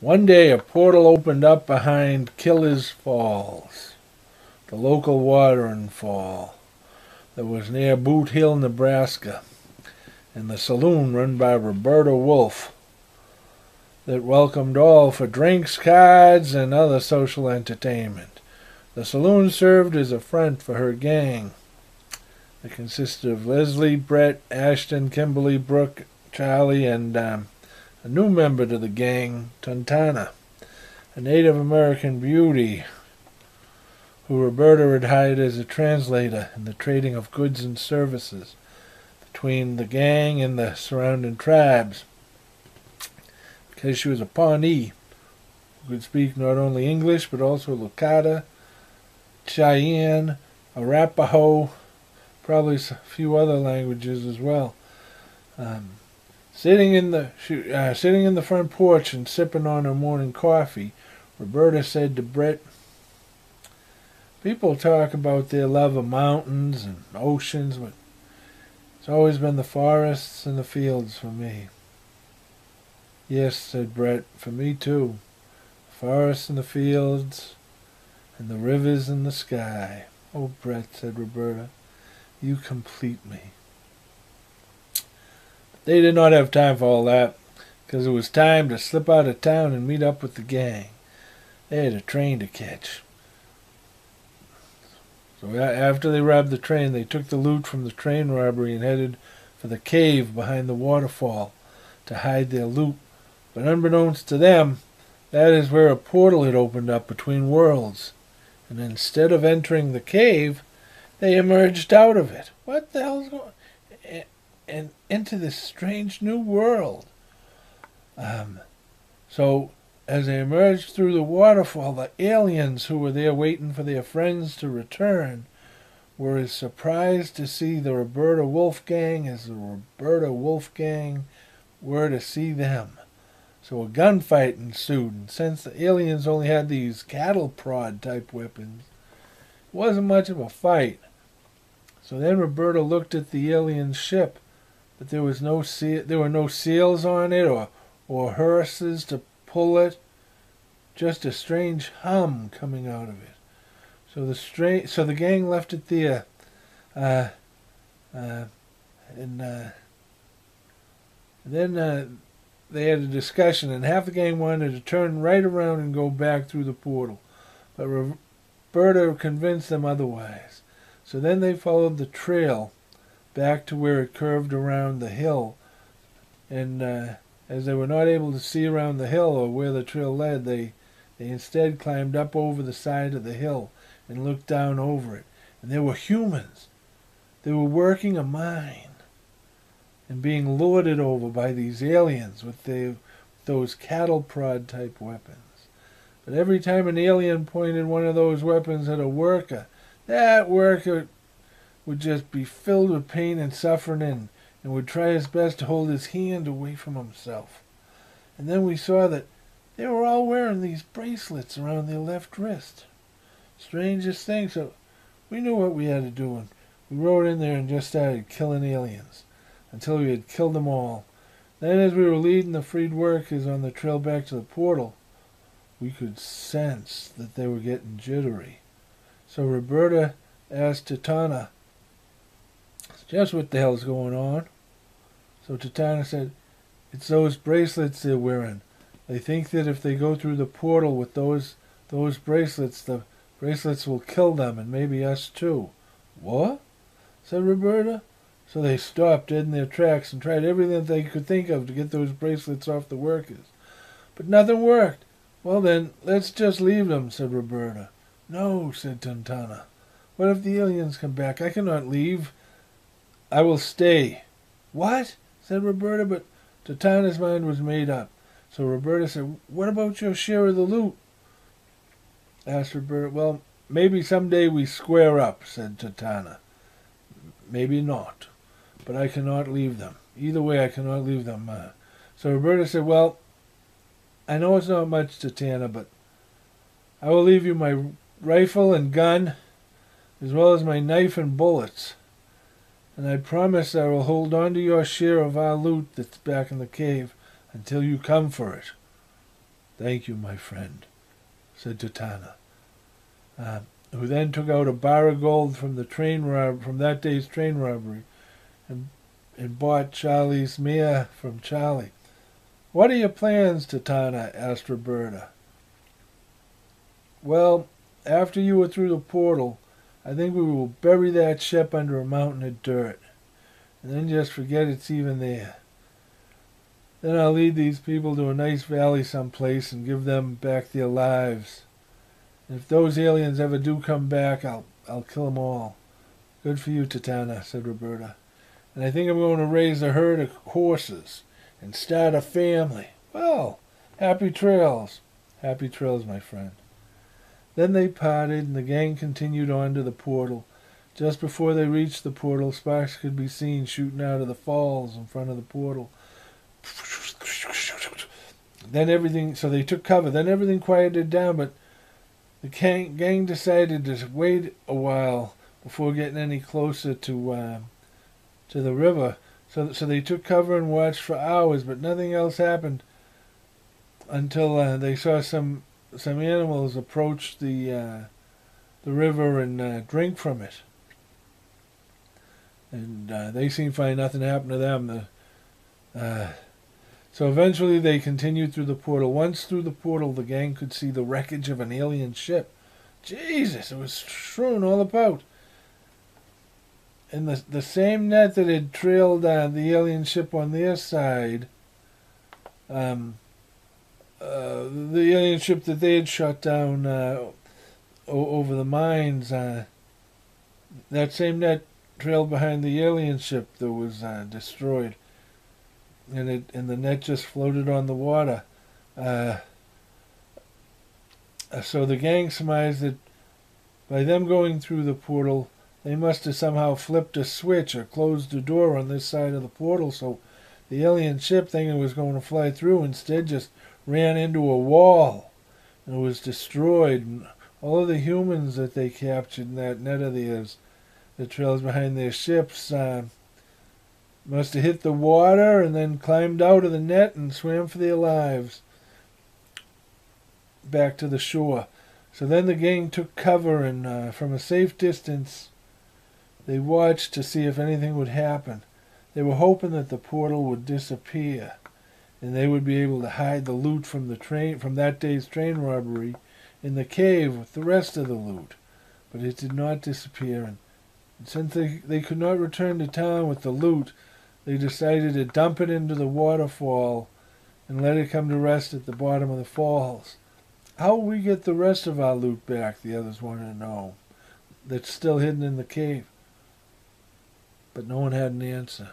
One day a portal opened up behind Killer's Falls, the local watering fall that was near Boot Hill, Nebraska, and the saloon run by Roberta Wolf that welcomed all for drinks, cards, and other social entertainment. The saloon served as a front for her gang. It consisted of Leslie, Brett, Ashton, Kimberly, Brooke, Charlie, and a new member to the gang, Tontana, a Native American beauty who Roberta had hired as a translator in the trading of goods and services between the gang and the surrounding tribes. Because she was a pawnee who could speak not only English but also Lakota, Cheyenne, Arapaho, probably a few other languages as well. Sitting in the front porch and sipping on her morning coffee, Roberta said to Brett, "People talk about their love of mountains and oceans, but it's always been the forests and the fields for me." "Yes," said Brett, "for me too. The forests and the fields and the rivers and the sky." "Oh, Brett," said Roberta, "you complete me." They did not have time for all that, because it was time to slip out of town and meet up with the gang. They had a train to catch. So after they robbed the train, they took the loot from the train robbery and headed for the cave behind the waterfall to hide their loot. But unbeknownst to them, that is where a portal had opened up between worlds. And instead of entering the cave, they emerged out of it. What the hell's going on? And into this strange new world. So as they emerged through the waterfall, the aliens who were there waiting for their friends to return were as surprised to see the Roberta Wolf gang as the Roberta Wolf gang were to see them. So a gunfight ensued, and since the aliens only had these cattle prod type weapons, it wasn't much of a fight. So then Roberta looked at the alien ship, but there were no sails on it or horses to pull it, just a strange hum coming out of it. So the gang left it there, and then they had a discussion, and half the gang wanted to turn right around and go back through the portal, but Roberta convinced them otherwise. So then they followed the trail back to where it curved around the hill, and as they were not able to see around the hill or where the trail led, they instead climbed up over the side of the hill and looked down over it. And there were humans. They were working a mine and being lorded over by these aliens with those cattle prod type weapons. But every time an alien pointed one of those weapons at a worker, that worker would just be filled with pain and suffering and would try his best to hold his hand away from himself. And then we saw that they were all wearing these bracelets around their left wrist. Strangest thing. So we knew what we had to do, and we rode in there and just started killing aliens until we had killed them all. Then as we were leading the freed workers on the trail back to the portal, we could sense that they were getting jittery. So Roberta asked Tatana, "Just what the hell's going on?" So Tatana said, "It's those bracelets they're wearing. They think that if they go through the portal with those bracelets, the bracelets will kill them and maybe us too." "What?" said Roberta. So they stopped dead in their tracks and tried everything they could think of to get those bracelets off the workers. But nothing worked. "Well then, let's just leave them," said Roberta. "No," said Tontana. "What if the aliens come back? I cannot leave. I will stay." "What?" said Roberta, but Tontana's mind was made up. So Roberta said, "What about your share of the loot?" Asked Roberta. "Well, maybe someday we square up," said Tontana. "Maybe not, but I cannot leave them. Either way, I cannot leave them." So Roberta said, "Well, I know it's not much, Tontana, but I will leave you my rifle and gun, as well as my knife and bullets. And I promise I will hold on to your share of our loot that's back in the cave until you come for it." "Thank you, my friend," said Tatana, who then took out a bar of gold from that day's train robbery and bought Charlie's mare from Charlie. "What are your plans, Tatana?" asked Roberta. "Well, after you are through the portal, I think we will bury that ship under a mountain of dirt, and then just forget it's even there. Then I'll lead these people to a nice valley someplace and give them back their lives. And if those aliens ever do come back, I'll kill them all." "Good for you, Tatana," said Roberta. "And I think I'm going to raise a herd of horses and start a family." "Well, happy trails." "Happy trails, my friend." Then they parted, and the gang continued on to the portal. Just before they reached the portal, sparks could be seen shooting out of the falls in front of the portal. So they took cover. Then everything quieted down, but the gang decided to wait a while before getting any closer to the river. So they took cover and watched for hours, but nothing else happened until they saw some animals approach the river and drink from it. And they seemed fine. Nothing happened to them. So eventually they continued through the portal. Once through the portal, the gang could see the wreckage of an alien ship. Jesus, it was strewn all about. And the same net that had trailed the alien ship on their side, the alien ship that they had shot down over the mines, that same net trailed behind the alien ship that was destroyed. And the net just floated on the water. So the gang surmised that by them going through the portal, they must have somehow flipped a switch or closed a door on this side of the portal, so the alien ship, thinking it was going to fly through, instead just ran into a wall and was destroyed. And all of the humans that they captured in that net of theirs that trails behind their ships must have hit the water and then climbed out of the net and swam for their lives back to the shore. So then the gang took cover, and from a safe distance they watched to see if anything would happen. They were hoping that the portal would disappear and they would be able to hide the loot from that day's train robbery in the cave with the rest of the loot. But it did not disappear, and since they could not return to town with the loot, they decided to dump it into the waterfall and let it come to rest at the bottom of the falls. "How will we get the rest of our loot back?" the others wanted to know. "That's still hidden in the cave." But no one had an answer.